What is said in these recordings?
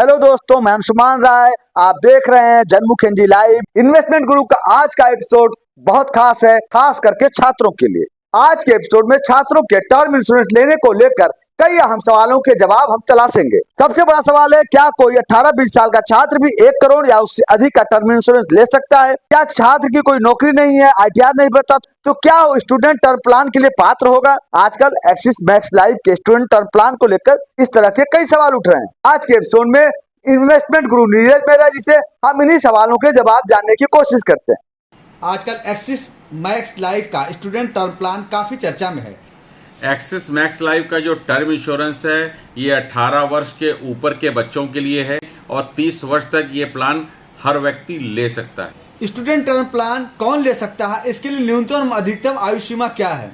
Hello दोस्तों, मैं अंशुमान राय। आप देख रहे हैं जनमुख एनजी लाइव। इन्वेस्टमेंट गुरु का आज का एपिसोड बहुत खास है, खास करके छात्रों के लिए। आज के एपिसोड में छात्रों के टर्म इंश्योरेंस लेने को लेकर कई अहम सवालों के जवाब हम तलाशेंगे। सबसे बड़ा सवाल है, क्या कोई 18-20 साल का छात्र भी 1 करोड़ या उससे अधिक का टर्म इंश्योरेंस ले सकता है? क्या छात्र की कोई नौकरी नहीं है, ITR नहीं भरता, तो क्या वो स्टूडेंट टर्म प्लान के लिए पात्र होगा? आजकल एक्सिस मैक्स लाइफ के स्टूडेंट टर्म प्लान को लेकर इस तरह के कई सवाल उठ रहे हैं। आज के एपिसोड में इन्वेस्टमेंट गुरु नीरज मेहरा जी से हम इन्हीं सवालों के जवाब जानने की कोशिश करते हैं। आजकल एक्सिस मैक्स लाइफ का स्टूडेंट टर्म प्लान काफ़ी चर्चा में है। एक्सिस मैक्स लाइफ का जो टर्म इंश्योरेंस है ये 18 वर्ष के ऊपर के बच्चों के लिए है और 30 वर्ष तक ये प्लान हर व्यक्ति ले सकता है। स्टूडेंट टर्म प्लान कौन ले सकता है? इसके लिए न्यूनतम अधिकतम आयु सीमा क्या है?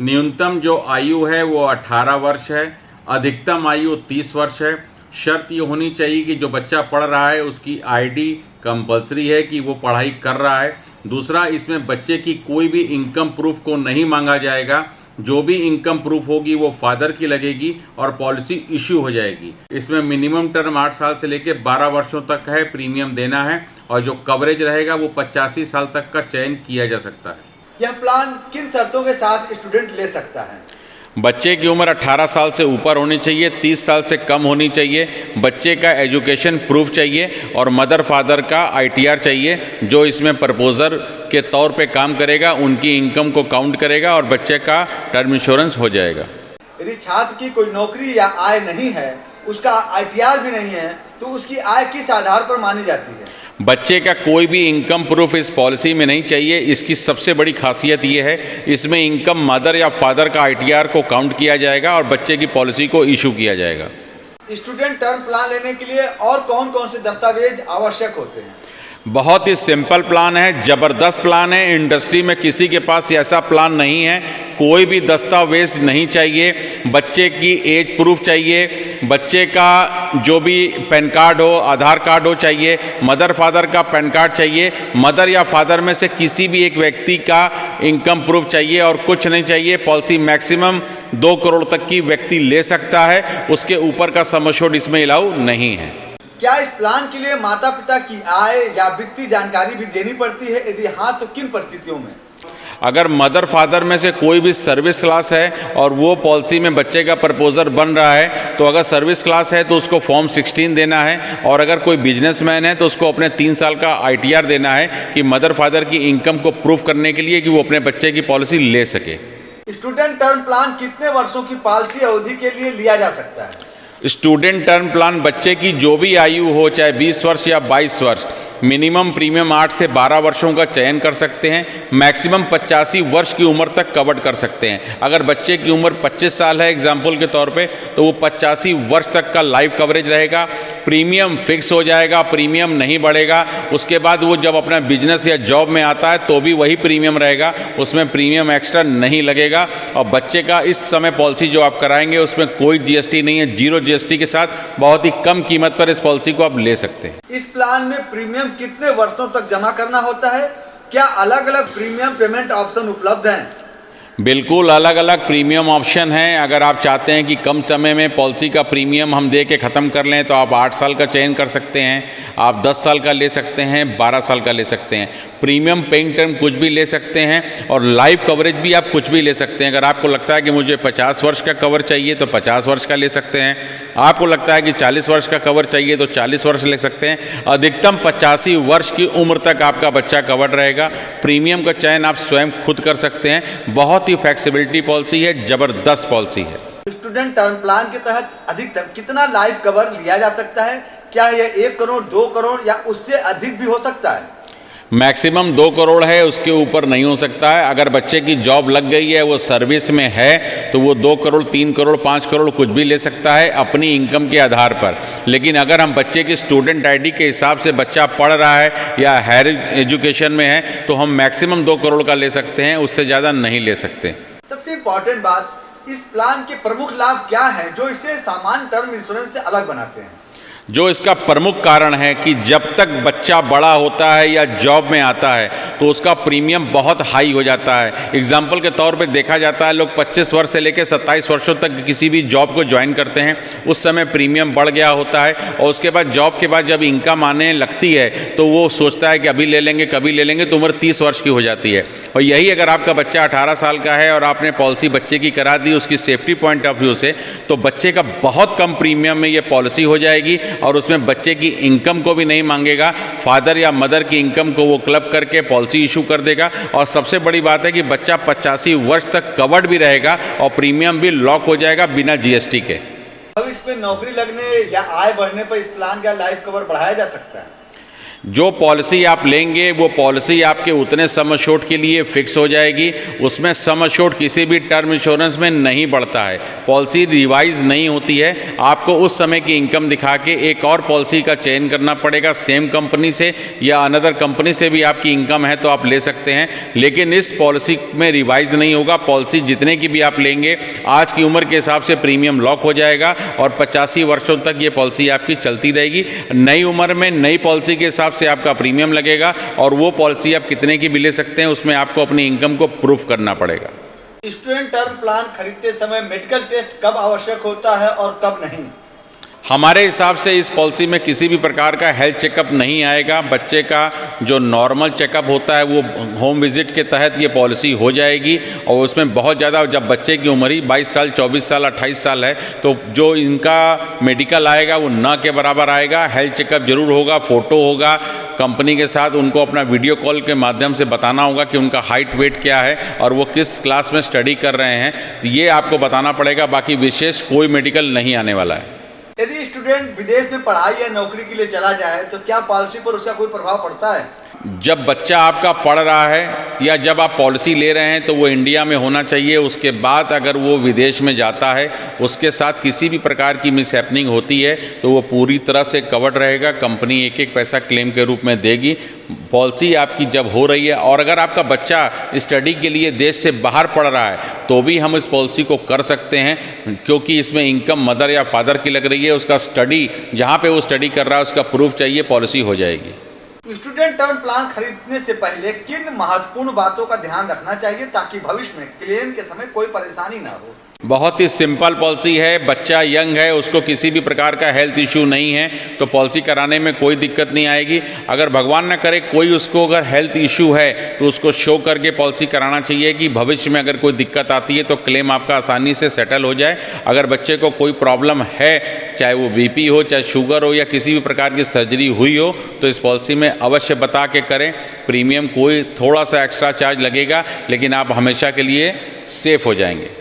न्यूनतम जो आयु है वो 18 वर्ष है, अधिकतम आयु 30 वर्ष है। शर्त ये होनी चाहिए कि जो बच्चा पढ़ रहा है उसकी ID कंपलसरी है कि वो पढ़ाई कर रहा है। दूसरा, इसमें बच्चे की कोई भी इनकम प्रूफ को नहीं मांगा जाएगा। जो भी इनकम प्रूफ होगी वो फादर की लगेगी और पॉलिसी इश्यू हो जाएगी। इसमें मिनिमम टर्म 8 साल से लेकर 12 वर्षों तक है, प्रीमियम देना है और जो कवरेज रहेगा वो 85 साल तक का चयन किया जा सकता है। यह प्लान किन शर्तों के साथ स्टूडेंट ले सकता है? बच्चे की उम्र 18 साल से ऊपर होनी चाहिए, 30 साल से कम होनी चाहिए, बच्चे का एजुकेशन प्रूफ चाहिए और मदर फादर का ITR चाहिए जो इसमें प्रपोजर के तौर पे काम करेगा, उनकी इनकम को काउंट करेगा और बच्चे का टर्म इंश्योरेंस हो जाएगा। यदि छात्र की कोई नौकरी या आय नहीं है, उसका ITR भी नहीं है, तो उसकी आय किस आधार पर मानी जाती है? बच्चे का कोई भी इनकम प्रूफ इस पॉलिसी में नहीं चाहिए। इसकी सबसे बड़ी खासियत ये है, इसमें इनकम मदर या फादर का ITR को काउंट किया जाएगा और बच्चे की पॉलिसी को इशू किया जाएगा। स्टूडेंट टर्म प्लान लेने के लिए और कौन कौन से दस्तावेज आवश्यक होते हैं? बहुत ही सिंपल प्लान है, ज़बरदस्त प्लान है। इंडस्ट्री में किसी के पास ऐसा प्लान नहीं है। कोई भी दस्तावेज नहीं चाहिए, बच्चे की एज प्रूफ चाहिए, बच्चे का जो भी पैन कार्ड हो, आधार कार्ड हो चाहिए, मदर फादर का पैन कार्ड चाहिए, मदर या फादर में से किसी भी एक व्यक्ति का इनकम प्रूफ चाहिए और कुछ नहीं चाहिए। पॉलिसी मैक्सिमम 2 करोड़ तक की व्यक्ति ले सकता है, उसके ऊपर का सम एश्योर्ड इसमें अलाउ नहीं है। क्या इस प्लान के लिए माता पिता की आय या वित्तीय जानकारी भी देनी पड़ती है? यदि हाँ, तो किन परिस्थितियों में? अगर मदर फादर में से कोई भी सर्विस क्लास है और वो पॉलिसी में बच्चे का प्रपोजर बन रहा है, तो अगर सर्विस क्लास है तो उसको फॉर्म 16 देना है और अगर कोई बिजनेसमैन है तो उसको अपने 3 साल का ITR देना है कि मदर फादर की इनकम को प्रूफ करने के लिए कि वो अपने बच्चे की पॉलिसी ले सके। स्टूडेंट टर्म प्लान कितने वर्षों की पॉलिसी अवधि के लिए लिया जा सकता है? स्टूडेंट टर्म प्लान बच्चे की जो भी आयु हो, चाहे 20 वर्ष या 22 वर्ष, मिनिमम प्रीमियम 8 से 12 वर्षों का चयन कर सकते हैं। मैक्सिमम 85 वर्ष की उम्र तक कवर कर सकते हैं। अगर बच्चे की उम्र 25 साल है एग्जाम्पल के तौर पे, तो वो 85 वर्ष तक का लाइफ कवरेज रहेगा। प्रीमियम फिक्स हो जाएगा, प्रीमियम नहीं बढ़ेगा। उसके बाद वो जब अपना बिजनेस या जॉब में आता है तो भी वही प्रीमियम रहेगा, उसमें प्रीमियम एक्स्ट्रा नहीं लगेगा। और बच्चे का इस समय पॉलिसी जो आप कराएंगे उसमें कोई GST नहीं है, 0 GST के साथ बहुत ही कम कीमत पर इस पॉलिसी को आप ले सकते हैं। इस प्लान में प्रीमियम कितने वर्षों तक जमा करना होता है? क्या अलग अलग प्रीमियम पेमेंट ऑप्शन उपलब्ध हैं? बिल्कुल अलग अलग प्रीमियम ऑप्शन हैं। अगर आप चाहते हैं कि कम समय में पॉलिसी का प्रीमियम हम दे के ख़त्म कर लें तो आप 8 साल का चयन कर सकते हैं, आप 10 साल का ले सकते हैं, 12 साल का ले सकते हैं। प्रीमियम पेइंग टर्म कुछ भी ले सकते हैं और लाइफ कवरेज भी आप कुछ भी ले सकते हैं। अगर आपको लगता है कि मुझे 50 वर्ष का कवर चाहिए तो 50 वर्ष का ले सकते हैं, आपको लगता है कि 40 वर्ष का कवर चाहिए तो 40 वर्ष ले सकते हैं। अधिकतम 85 वर्ष की उम्र तक आपका बच्चा कवर्ड रहेगा। प्रीमियम का चयन आप स्वयं खुद कर सकते हैं। बहुत ही फ्लेक्सिबिलिटी पॉलिसी है, ज़बरदस्त पॉलिसी है। स्टूडेंट टर्म प्लान के तहत अधिकतम कितना लाइफ कवर लिया जा सकता है? क्या यह 1 करोड़, 2 करोड़ या उससे अधिक भी हो सकता है? मैक्सिमम 2 करोड़ है, उसके ऊपर नहीं हो सकता है। अगर बच्चे की जॉब लग गई है, वो सर्विस में है, तो वो 2 करोड़, 3 करोड़, 5 करोड़ कुछ भी ले सकता है अपनी इनकम के आधार पर। लेकिन अगर हम बच्चे की स्टूडेंट ID के हिसाब से बच्चा पढ़ रहा है या हायर एजुकेशन में है तो हम मैक्सिमम 2 करोड़ का ले सकते हैं, उससे ज़्यादा नहीं ले सकते। सबसे इम्पॉर्टेंट बात, इस प्लान के प्रमुख लाभ क्या है जो इसे सामान्य टर्म इंश्योरेंस से अलग बनाते हैं? जो इसका प्रमुख कारण है कि जब तक बच्चा बड़ा होता है या जॉब में आता है तो उसका प्रीमियम बहुत हाई हो जाता है। एग्जाम्पल के तौर पे देखा जाता है, लोग 25 वर्ष से लेकर 27 वर्षों तक किसी भी जॉब को ज्वाइन करते हैं, उस समय प्रीमियम बढ़ गया होता है, और उसके बाद जॉब के बाद जब इनकम आने लगती है तो वो सोचता है कि अभी ले लेंगे, कभी ले लेंगे, तो उम्र 30 वर्ष की हो जाती है। और यही अगर आपका बच्चा 18 साल का है और आपने पॉलिसी बच्चे की करा दी उसकी सेफ्टी पॉइंट ऑफ व्यू से, तो बच्चे का बहुत कम प्रीमियम में ये पॉलिसी हो जाएगी और उसमें बच्चे की इनकम को भी नहीं मांगेगा, फादर या मदर की इनकम को वो क्लब करके पॉलिसी इशू कर देगा। और सबसे बड़ी बात है कि बच्चा 85 वर्ष तक कवर्ड भी रहेगा और प्रीमियम भी लॉक हो जाएगा बिना जीएसटी के। भविष्य में नौकरी लगने या आय बढ़ने पर इस प्लान का लाइफ कवर बढ़ाया जा सकता है। जो पॉलिसी आप लेंगे वो पॉलिसी आपके उतने सम एश्योर्ड के लिए फिक्स हो जाएगी। उसमें सम एश्योर्ड किसी भी टर्म इंश्योरेंस में नहीं बढ़ता है, पॉलिसी रिवाइज नहीं होती है। आपको उस समय की इनकम दिखा के एक और पॉलिसी का चयन करना पड़ेगा, सेम कंपनी से या अनदर कंपनी से भी आपकी इनकम है तो आप ले सकते हैं, लेकिन इस पॉलिसी में रिवाइज नहीं होगा। पॉलिसी जितने की भी आप लेंगे आज की उम्र के हिसाब से प्रीमियम लॉक हो जाएगा और 85 वर्षों तक ये पॉलिसी आपकी चलती रहेगी। नई उम्र में नई पॉलिसी के हिसाब से आपका प्रीमियम लगेगा और वो पॉलिसी आप कितने की भी ले सकते हैं, उसमें आपको अपनी इनकम को प्रूफ करना पड़ेगा। स्टूडेंट टर्म प्लान खरीदते समय मेडिकल टेस्ट कब आवश्यक होता है और कब नहीं? हमारे हिसाब से इस पॉलिसी में किसी भी प्रकार का हेल्थ चेकअप नहीं आएगा। बच्चे का जो नॉर्मल चेकअप होता है वो होम विजिट के तहत ये पॉलिसी हो जाएगी और उसमें बहुत ज़्यादा, जब बच्चे की उम्र ही 22 साल 24 साल 28 साल है तो जो इनका मेडिकल आएगा वो न के बराबर आएगा। हेल्थ चेकअप जरूर होगा, फ़ोटो होगा, कंपनी के साथ उनको अपना वीडियो कॉल के माध्यम से बताना होगा कि उनका हाइट वेट क्या है और वो किस क्लास में स्टडी कर रहे हैं, ये आपको बताना पड़ेगा। बाकी विशेष कोई मेडिकल नहीं आने वाला है। यदि स्टूडेंट विदेश में पढ़ाई या नौकरी के लिए चला जाए तो क्या पॉलिसी पर उसका कोई प्रभाव पड़ता है? जब बच्चा आपका पढ़ रहा है या जब आप पॉलिसी ले रहे हैं तो वो इंडिया में होना चाहिए। उसके बाद अगर वो विदेश में जाता है, उसके साथ किसी भी प्रकार की मिसहैपनिंग होती है तो वो पूरी तरह से कवर्ड रहेगा। कंपनी एक एक पैसा क्लेम के रूप में देगी। पॉलिसी आपकी जब हो रही है और अगर आपका बच्चा स्टडी के लिए देश से बाहर पढ़ रहा है तो भी हम इस पॉलिसी को कर सकते हैं, क्योंकि इसमें इनकम मदर या फादर की लग रही है। उसका स्टडी, जहाँ पे वो स्टडी कर रहा है उसका प्रूफ चाहिए, पॉलिसी हो जाएगी। स्टूडेंट टर्म प्लान खरीदने से पहले किन महत्वपूर्ण बातों का ध्यान रखना चाहिए ताकि भविष्य में क्लेम के समय कोई परेशानी ना हो? बहुत ही सिंपल पॉलिसी है। बच्चा यंग है, उसको किसी भी प्रकार का हेल्थ इशू नहीं है तो पॉलिसी कराने में कोई दिक्कत नहीं आएगी। अगर भगवान न करे कोई उसको अगर हेल्थ इशू है तो उसको शो करके पॉलिसी कराना चाहिए कि भविष्य में अगर कोई दिक्कत आती है तो क्लेम आपका आसानी से सेटल हो जाए। अगर बच्चे को कोई प्रॉब्लम है, चाहे वो बीपी हो, चाहे शुगर हो या किसी भी प्रकार की सर्जरी हुई हो, तो इस पॉलिसी में अवश्य बता के करें। प्रीमियम कोई थोड़ा सा एक्स्ट्रा चार्ज लगेगा, लेकिन आप हमेशा के लिए सेफ हो जाएंगे।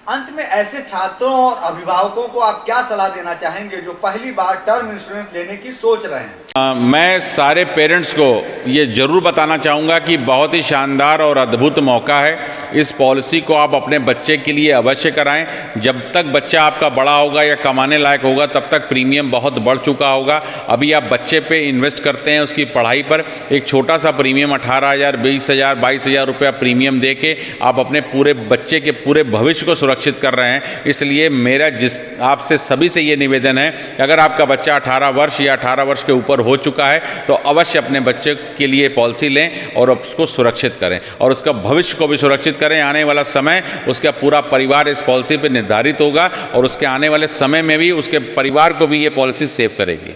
अंत में ऐसे छात्रों और अभिभावकों को आप क्या सलाह देना चाहेंगे जो पहली बार टर्म इंश्योरेंस लेने की सोच रहे हैं? मैं सारे पेरेंट्स को ये ज़रूर बताना चाहूँगा कि बहुत ही शानदार और अद्भुत मौका है। इस पॉलिसी को आप अपने बच्चे के लिए अवश्य कराएं। जब तक बच्चा आपका बड़ा होगा या कमाने लायक होगा तब तक प्रीमियम बहुत बढ़ चुका होगा। अभी आप बच्चे पे इन्वेस्ट करते हैं उसकी पढ़ाई पर, एक छोटा सा प्रीमियम 18,000, 20,000, 22,000 रुपया प्रीमियम दे के आप अपने पूरे बच्चे के पूरे भविष्य को सुरक्षित कर रहे हैं। इसलिए मेरा आपसे सभी से ये निवेदन है कि अगर आपका बच्चा 18 वर्ष या 18 वर्ष के ऊपर हो चुका है तो अवश्य अपने बच्चे के लिए पॉलिसी लें और उसको सुरक्षित करें और उसका भविष्य को भी सुरक्षित करें। आने वाला समय उसका पूरा परिवार इस पॉलिसी पर निर्धारित होगा और उसके आने वाले समय में भी उसके परिवार को भी ये पॉलिसी सेव करेगी।